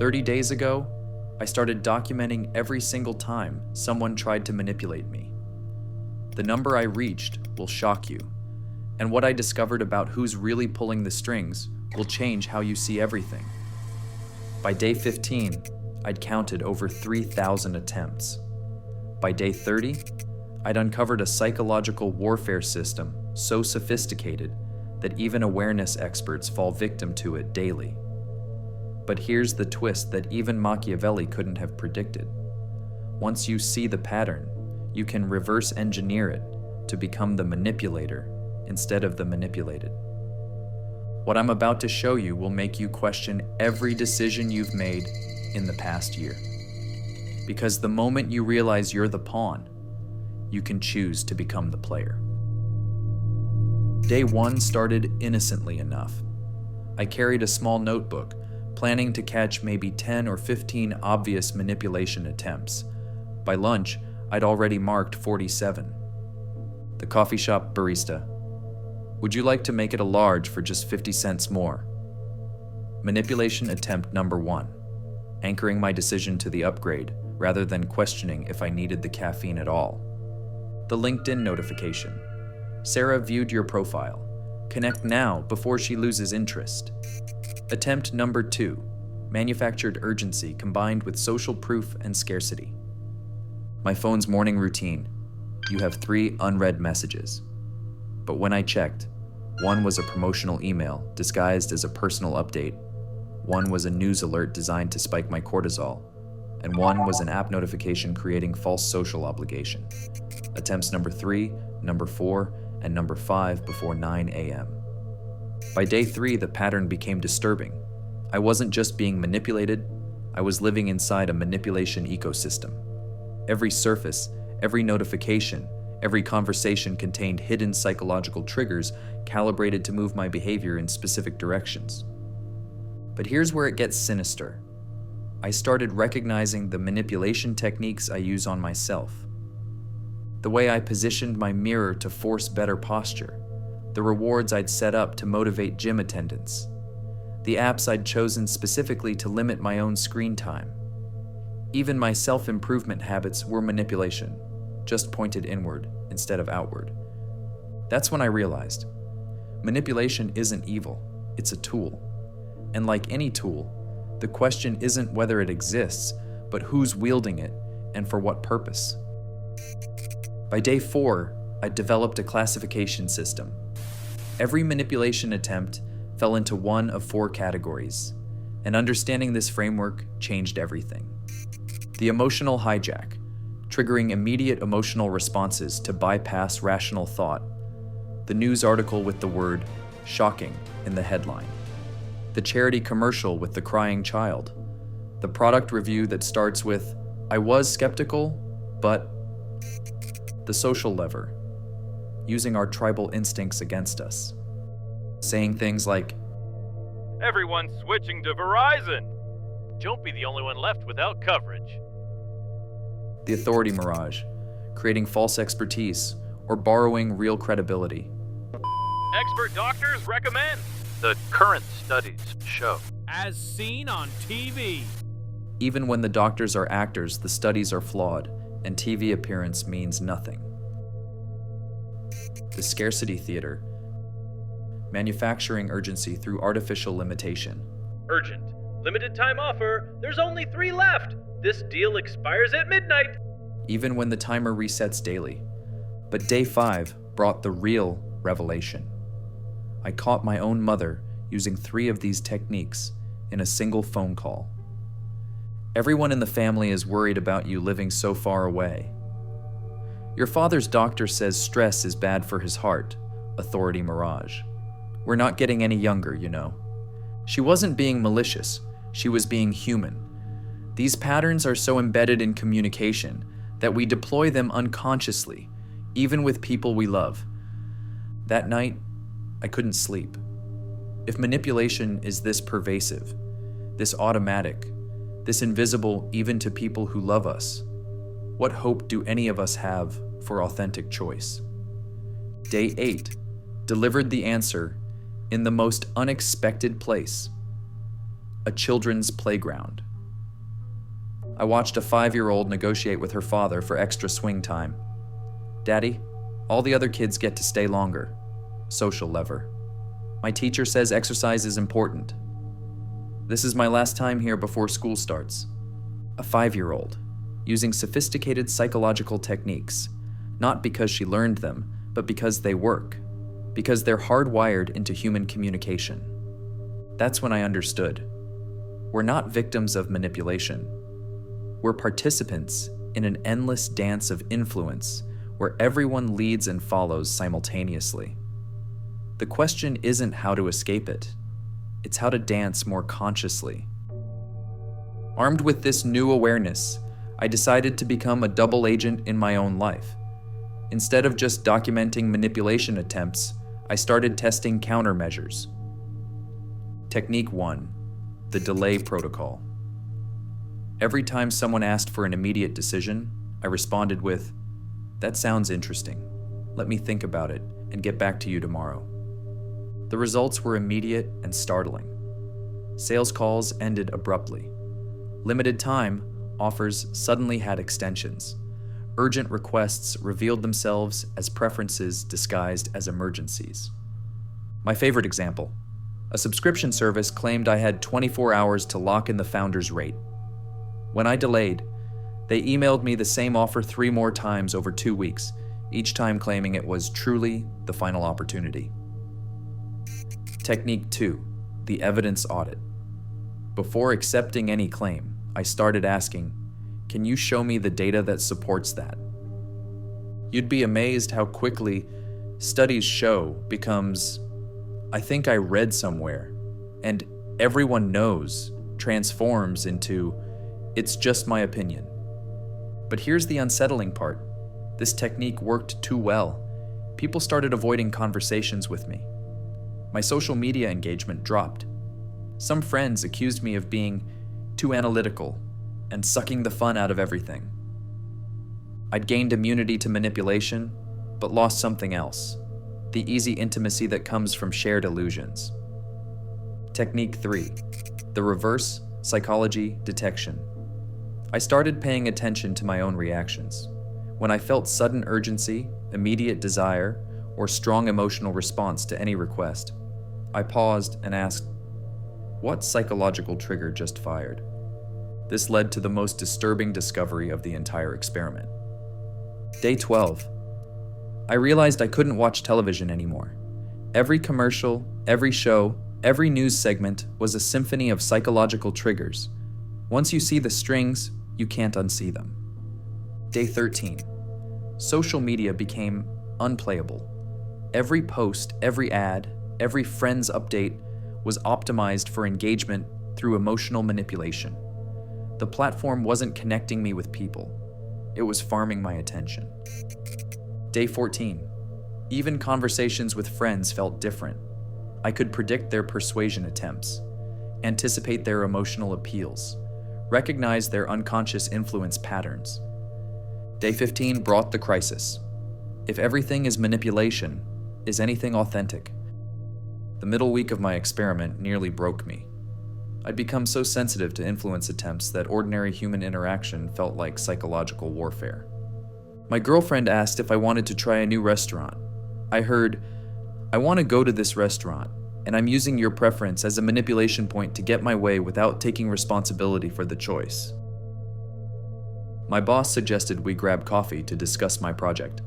30 days ago, I started documenting every single time someone tried to manipulate me. The number I reached will shock you, and what I discovered about who's really pulling the strings will change how you see everything. By day 15, I'd counted over 3,000 attempts. By day 30, I'd uncovered a psychological warfare system so sophisticated that even awareness experts fall victim to it daily. But here's the twist that even Machiavelli couldn't have predicted. Once you see the pattern, you can reverse engineer it to become the manipulator instead of the manipulated. What I'm about to show you will make you question every decision you've made in the past year. Because the moment you realize you're the pawn, you can choose to become the player. Day 1 started innocently enough. I carried a small notebook, planning to catch maybe 10 or 15 obvious manipulation attempts. By lunch, I'd already marked 47. The coffee shop barista: "Would you like to make it a large for just 50 cents more?" Manipulation attempt number 1, anchoring my decision to the upgrade rather than questioning if I needed the caffeine at all. The LinkedIn notification: "Sarah viewed your profile. Connect now before she loses interest." Attempt number 2, manufactured urgency combined with social proof and scarcity. My phone's morning routine: "You have 3 unread messages." But when I checked, one was a promotional email disguised as a personal update, one was a news alert designed to spike my cortisol, and one was an app notification creating false social obligation. Attempts number 3, number 4, and number 5 before 9 a.m. By day 3, the pattern became disturbing. I wasn't just being manipulated, I was living inside a manipulation ecosystem. Every surface, every notification, every conversation contained hidden psychological triggers calibrated to move my behavior in specific directions. But here's where it gets sinister. I started recognizing the manipulation techniques I use on myself. The way I positioned my mirror to force better posture, the rewards I'd set up to motivate gym attendance, the apps I'd chosen specifically to limit my own screen time. Even my self-improvement habits were manipulation, just pointed inward instead of outward. That's when I realized, manipulation isn't evil, it's a tool. And like any tool, the question isn't whether it exists, but who's wielding it and for what purpose. By day 4, I developed a classification system. Every manipulation attempt fell into one of 4 categories, and understanding this framework changed everything. The emotional hijack, triggering immediate emotional responses to bypass rational thought. The news article with the word "shocking" in the headline. The charity commercial with the crying child. The product review that starts with, "I was skeptical, but..." The social lever, using our tribal instincts against us. Saying things like, "Everyone's switching to Verizon. Don't be the only one left without coverage." The authority mirage, creating false expertise or borrowing real credibility. "Expert doctors recommend. The current studies show. As seen on TV." Even when the doctors are actors, the studies are flawed, and TV appearance means nothing. The scarcity theater, manufacturing urgency through artificial limitation. "Urgent. Limited time offer. There's only 3 left. This deal expires at midnight." Even when the timer resets daily. But day 5 brought the real revelation. I caught my own mother using 3 of these techniques in a single phone call. Everyone in the family is worried about you living so far away. Your father's doctor says stress is bad for his heart. Authority mirage. We're not getting any younger, you know. She wasn't being malicious, she was being human. These patterns are so embedded in communication that we deploy them unconsciously, even with people we love. That night, I couldn't sleep. If manipulation is this pervasive, this automatic, this invisible even to people who love us, what hope do any of us have for authentic choice? Day 8 delivered the answer in the most unexpected place: a children's playground. I watched a 5-year-old negotiate with her father for extra swing time. "Daddy, all the other kids get to stay longer." Social lever. "My teacher says exercise is important." "This is my last time here before school starts." A 5-year-old, using sophisticated psychological techniques, not because she learned them, but because they work, because they're hardwired into human communication. That's when I understood. We're not victims of manipulation. We're participants in an endless dance of influence where everyone leads and follows simultaneously. The question isn't how to escape it. It's how to dance more consciously. Armed with this new awareness, I decided to become a double agent in my own life. Instead of just documenting manipulation attempts, I started testing countermeasures. Technique 1: the delay protocol. Every time someone asked for an immediate decision, I responded with, "That sounds interesting. Let me think about it and get back to you tomorrow." The results were immediate and startling. Sales calls ended abruptly. Limited time offers suddenly had extensions. Urgent requests revealed themselves as preferences disguised as emergencies. My favorite example: a subscription service claimed I had 24 hours to lock in the founder's rate. When I delayed, they emailed me the same offer 3 more times over 2 weeks, each time claiming it was truly the final opportunity. Technique 2: the evidence audit. Before accepting any claim, I started asking, "Can you show me the data that supports that?" You'd be amazed how quickly "studies show" becomes "I think I read somewhere," and "everyone knows" transforms into "it's just my opinion." But here's the unsettling part. This technique worked too well. People started avoiding conversations with me. My social media engagement dropped. Some friends accused me of being too analytical and sucking the fun out of everything. I'd gained immunity to manipulation, but lost something else: the easy intimacy that comes from shared illusions. Technique 3: the reverse psychology detection. I started paying attention to my own reactions. When I felt sudden urgency, immediate desire, or strong emotional response to any request, I paused and asked, "What psychological trigger just fired?" This led to the most disturbing discovery of the entire experiment. Day 12. I realized I couldn't watch television anymore. Every commercial, every show, every news segment was a symphony of psychological triggers. Once you see the strings, you can't unsee them. Day 13. Social media became unplayable. Every post, every ad, every friend's update was optimized for engagement through emotional manipulation. The platform wasn't connecting me with people. It was farming my attention. Day 14. Even conversations with friends felt different. I could predict their persuasion attempts, anticipate their emotional appeals, recognize their unconscious influence patterns. Day 15 brought the crisis. If everything is manipulation, is anything authentic? The middle week of my experiment nearly broke me. I'd become so sensitive to influence attempts that ordinary human interaction felt like psychological warfare. My girlfriend asked if I wanted to try a new restaurant. I heard, "I want to go to this restaurant, and I'm using your preference as a manipulation point to get my way without taking responsibility for the choice." My boss suggested we grab coffee to discuss my project.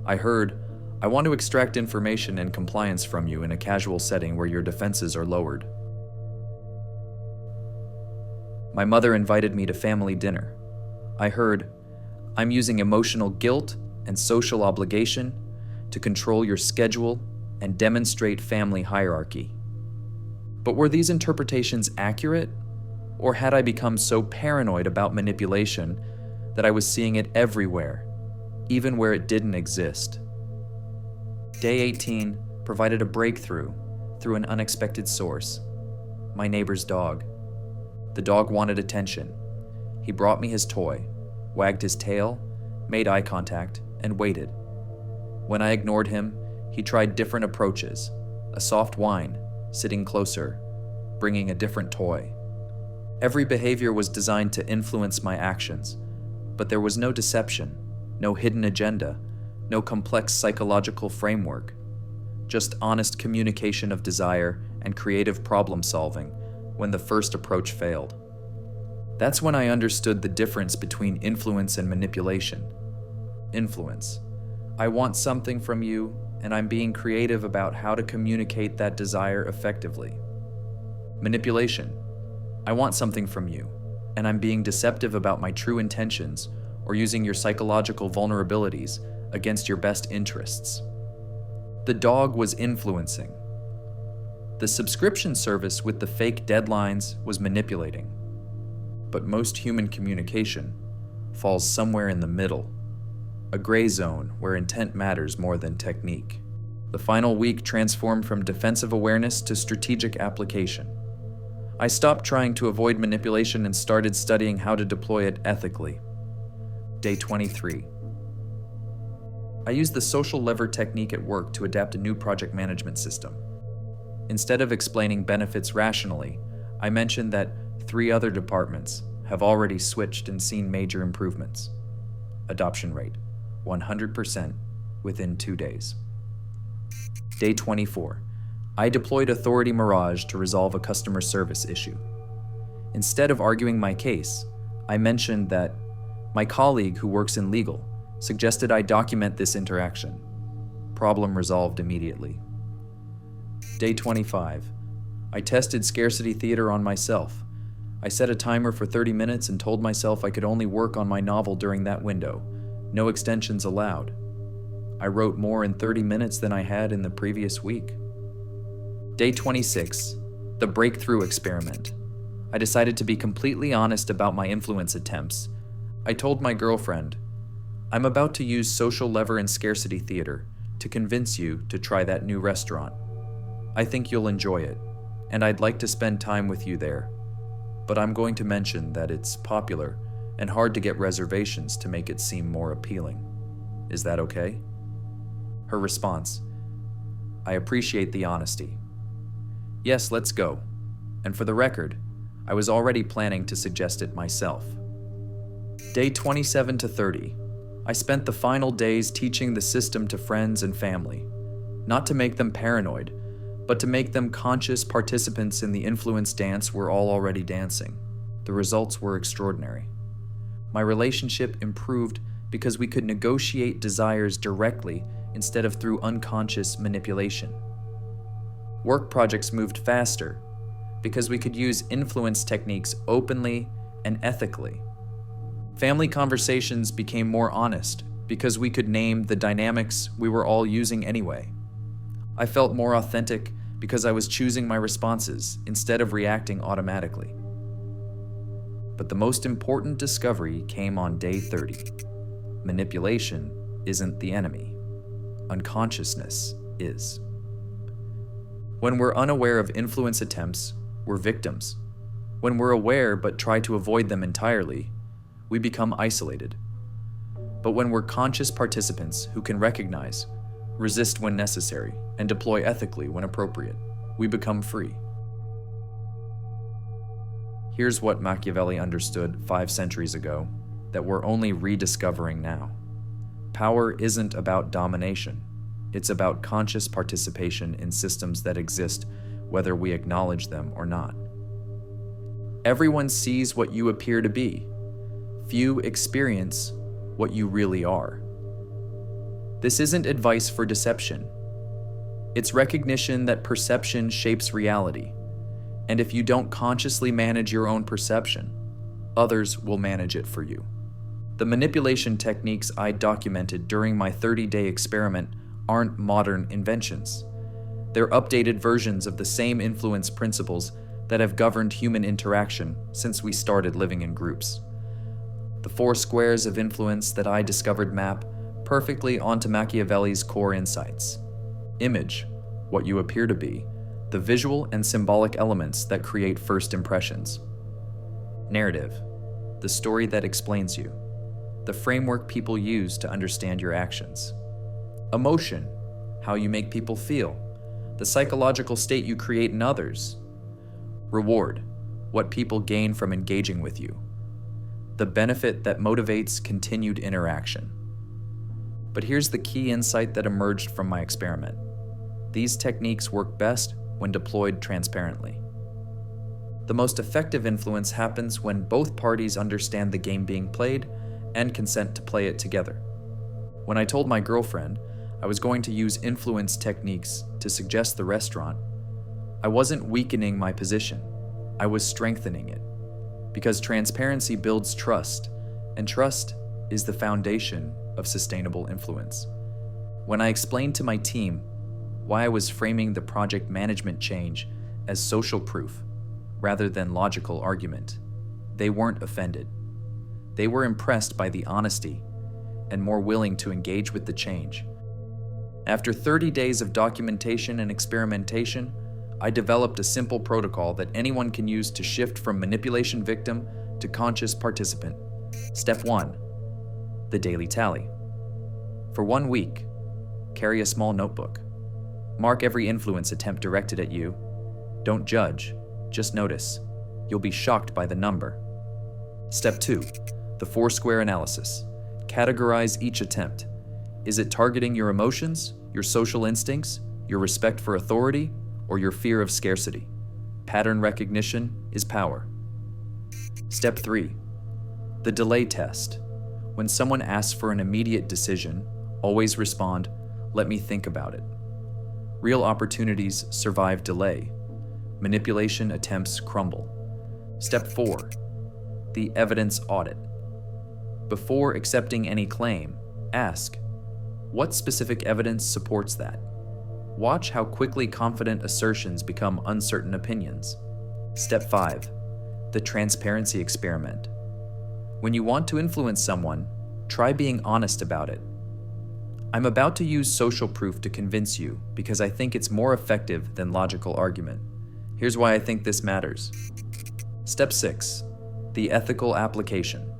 I heard, "I want to extract information and compliance from you in a casual setting where your defenses are lowered." My mother invited me to family dinner. I heard, "I'm using emotional guilt and social obligation to control your schedule and demonstrate family hierarchy." But were these interpretations accurate? Or had I become so paranoid about manipulation that I was seeing it everywhere, even where it didn't exist? Day 18 provided a breakthrough through an unexpected source: my neighbor's dog. The dog wanted attention. He brought me his toy, wagged his tail, made eye contact, and waited. When I ignored him, he tried different approaches: a soft whine, sitting closer, bringing a different toy. Every behavior was designed to influence my actions, but there was no deception, no hidden agenda, no complex psychological framework, just honest communication of desire and creative problem solving when the first approach failed. That's when I understood the difference between influence and manipulation. Influence. I want something from you, and I'm being creative about how to communicate that desire effectively. Manipulation. I want something from you, and I'm being deceptive about my true intentions or using your psychological vulnerabilities against your best interests. The dog was influencing. The subscription service with the fake deadlines was manipulating. But most human communication falls somewhere in the middle, a gray zone where intent matters more than technique. The final week transformed from defensive awareness to strategic application. I stopped trying to avoid manipulation and started studying how to deploy it ethically. Day 23. I used the social lever technique at work to adapt a new project management system. Instead of explaining benefits rationally, I mentioned that 3 other departments have already switched and seen major improvements. Adoption rate, 100% within 2 days. Day 24. I deployed Authority Mirage to resolve a customer service issue. Instead of arguing my case, I mentioned that my colleague who works in legal suggested I document this interaction. Problem resolved immediately. Day 25. I tested scarcity theater on myself. I set a timer for 30 minutes and told myself I could only work on my novel during that window. No extensions allowed. I wrote more in 30 minutes than I had in the previous week. Day 26. The breakthrough experiment. I decided to be completely honest about my influence attempts. I told my girlfriend, I'm about to use social lever and scarcity theater to convince you to try that new restaurant. I think you'll enjoy it, and I'd like to spend time with you there. But I'm going to mention that it's popular and hard to get reservations to make it seem more appealing. Is that okay? Her response, I appreciate the honesty. Yes, let's go. And for the record, I was already planning to suggest it myself. Day 27 to 30. I spent the final days teaching the system to friends and family, not to make them paranoid, but to make them conscious participants in the influence dance we're all already dancing. The results were extraordinary. My relationship improved because we could negotiate desires directly instead of through unconscious manipulation. Work projects moved faster because we could use influence techniques openly and ethically. Family conversations became more honest because we could name the dynamics we were all using anyway. I felt more authentic because I was choosing my responses instead of reacting automatically. But the most important discovery came on day 30. Manipulation isn't the enemy. Unconsciousness is. When we're unaware of influence attempts, we're victims. When we're aware but try to avoid them entirely, we become isolated. But when we're conscious participants who can recognize, resist when necessary, and deploy ethically when appropriate, we become free. Here's what Machiavelli understood 5 centuries ago that we're only rediscovering now. Power isn't about domination. It's about conscious participation in systems that exist, whether we acknowledge them or not. Everyone sees what you appear to be. Few experience what you really are. This isn't advice for deception. It's recognition that perception shapes reality, and if you don't consciously manage your own perception, others will manage it for you. The manipulation techniques I documented during my 30-day experiment aren't modern inventions. They're updated versions of the same influence principles that have governed human interaction since we started living in groups. The 4 squares of influence that I discovered map perfectly onto Machiavelli's core insights. Image, what you appear to be, the visual and symbolic elements that create first impressions. Narrative, the story that explains you, the framework people use to understand your actions. Emotion, how you make people feel, the psychological state you create in others. Reward, what people gain from engaging with you, the benefit that motivates continued interaction. But here's the key insight that emerged from my experiment. These techniques work best when deployed transparently. The most effective influence happens when both parties understand the game being played and consent to play it together. When I told my girlfriend I was going to use influence techniques to suggest the restaurant, I wasn't weakening my position, I was strengthening it. Because transparency builds trust, and trust is the foundation of sustainable influence. When I explained to my team why I was framing the project management change as social proof rather than logical argument, they weren't offended. They were impressed by the honesty and more willing to engage with the change. After 30 days of documentation and experimentation, I developed a simple protocol that anyone can use to shift from manipulation victim to conscious participant. Step 1. The daily tally. For 1 week, carry a small notebook. Mark every influence attempt directed at you. Don't judge, just notice. You'll be shocked by the number. Step 2. The 4-square analysis. Categorize each attempt. Is it targeting your emotions, your social instincts, your respect for authority, or your fear of scarcity? Pattern recognition is power. Step 3. The delay test. When someone asks for an immediate decision, always respond, "Let me think about it." Real opportunities survive delay. Manipulation attempts crumble. Step 4. The evidence audit. Before accepting any claim, ask, what specific evidence supports that? Watch how quickly confident assertions become uncertain opinions. Step 5. The transparency experiment. When you want to influence someone, try being honest about it. I'm about to use social proof to convince you because I think it's more effective than logical argument. Here's why I think this matters. Step 6. The ethical application.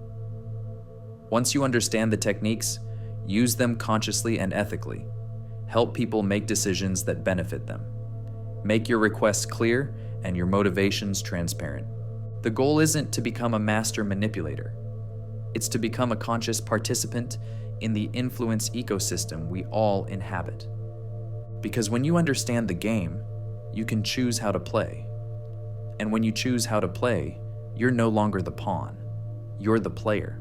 Once you understand the techniques, use them consciously and ethically. Help people make decisions that benefit them. Make your requests clear and your motivations transparent. The goal isn't to become a master manipulator. It's to become a conscious participant in the influence ecosystem we all inhabit. Because when you understand the game, you can choose how to play. And when you choose how to play, you're no longer the pawn. You're the player.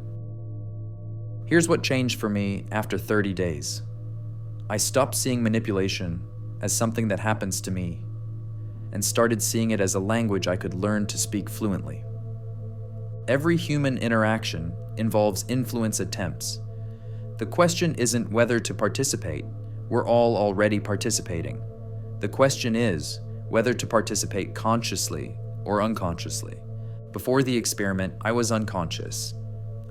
Here's what changed for me after 30 days. I stopped seeing manipulation as something that happens to me and started seeing it as a language I could learn to speak fluently. Every human interaction involves influence attempts. The question isn't whether to participate. We're all already participating. The question is whether to participate consciously or unconsciously. Before the experiment, I was unconscious.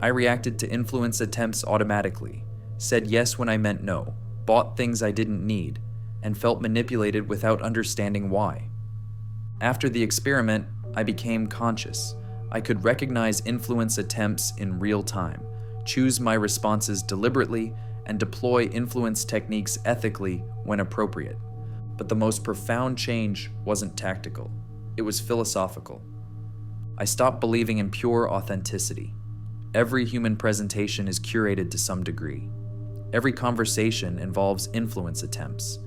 I reacted to influence attempts automatically, said yes when I meant no, bought things I didn't need, and felt manipulated without understanding why. After the experiment, I became conscious. I could recognize influence attempts in real time, choose my responses deliberately, and deploy influence techniques ethically when appropriate. But the most profound change wasn't tactical. It was philosophical. I stopped believing in pure authenticity. Every human presentation is curated to some degree. Every conversation involves influence attempts.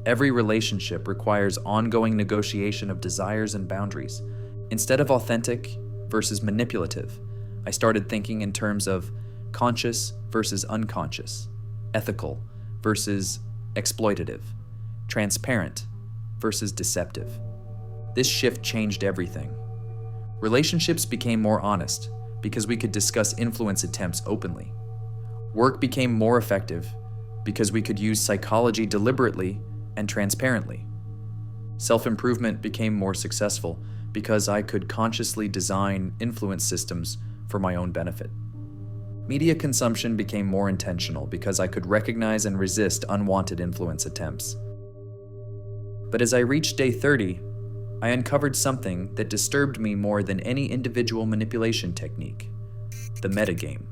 Every relationship requires ongoing negotiation of desires and boundaries. Instead of authentic versus manipulative, I started thinking in terms of conscious versus unconscious, ethical versus exploitative, transparent versus deceptive. This shift changed everything. Relationships became more honest because we could discuss influence attempts openly. Work became more effective because we could use psychology deliberately and transparently. Self-improvement became more successful because I could consciously design influence systems for my own benefit. Media consumption became more intentional because I could recognize and resist unwanted influence attempts. But as I reached day 30, I uncovered something that disturbed me more than any individual manipulation technique: the metagame.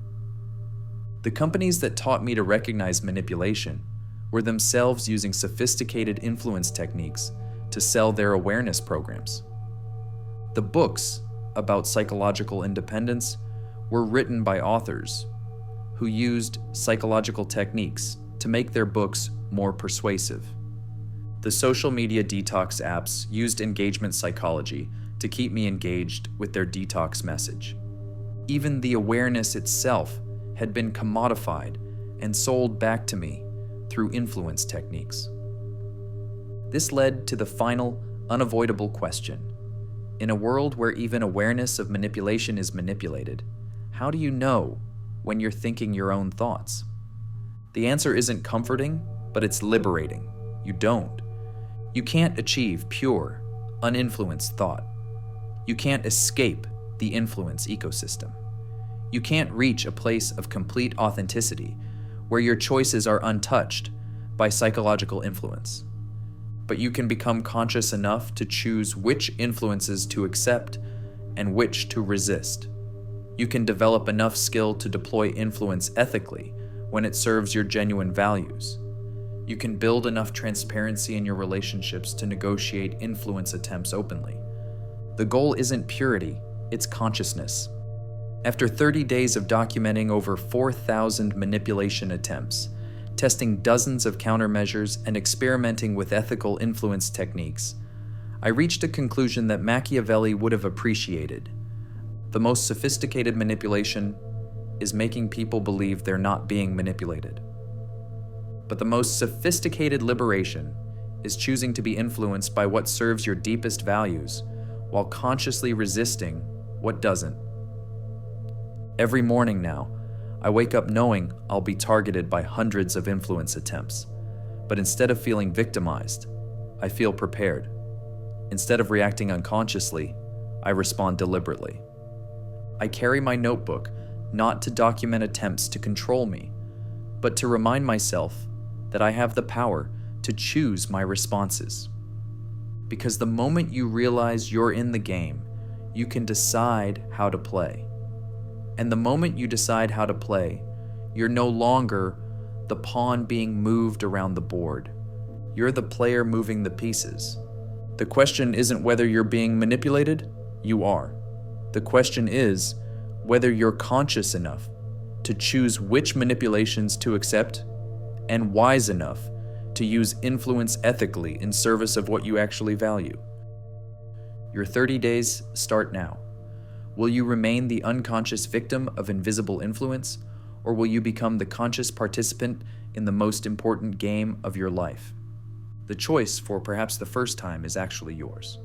The companies that taught me to recognize manipulation were themselves using sophisticated influence techniques to sell their awareness programs. The books about psychological independence were written by authors who used psychological techniques to make their books more persuasive. The social media detox apps used engagement psychology to keep me engaged with their detox message. Even the awareness itself had been commodified and sold back to me through influence techniques. This led to the final, unavoidable question. In a world where even awareness of manipulation is manipulated, how do you know when you're thinking your own thoughts? The answer isn't comforting, but it's liberating. You don't. You can't achieve pure, uninfluenced thought. You can't escape the influence ecosystem. You can't reach a place of complete authenticity where your choices are untouched by psychological influence. But you can become conscious enough to choose which influences to accept and which to resist. You can develop enough skill to deploy influence ethically when it serves your genuine values. You can build enough transparency in your relationships to negotiate influence attempts openly. The goal isn't purity, it's consciousness. After 30 days of documenting over 4,000 manipulation attempts, testing dozens of countermeasures, and experimenting with ethical influence techniques, I reached a conclusion that Machiavelli would have appreciated. The most sophisticated manipulation is making people believe they're not being manipulated. But the most sophisticated liberation is choosing to be influenced by what serves your deepest values while consciously resisting what doesn't. Every morning now, I wake up knowing I'll be targeted by hundreds of influence attempts. But instead of feeling victimized, I feel prepared. Instead of reacting unconsciously, I respond deliberately. I carry my notebook not to document attempts to control me, but to remind myself that I have the power to choose my responses. Because the moment you realize you're in the game, you can decide how to play. And the moment you decide how to play, you're no longer the pawn being moved around the board. You're the player moving the pieces. The question isn't whether you're being manipulated, you are. The question is whether you're conscious enough to choose which manipulations to accept and wise enough to use influence ethically in service of what you actually value. Your 30 days start now. Will you remain the unconscious victim of invisible influence, or will you become the conscious participant in the most important game of your life? The choice, for perhaps the first time, is actually yours.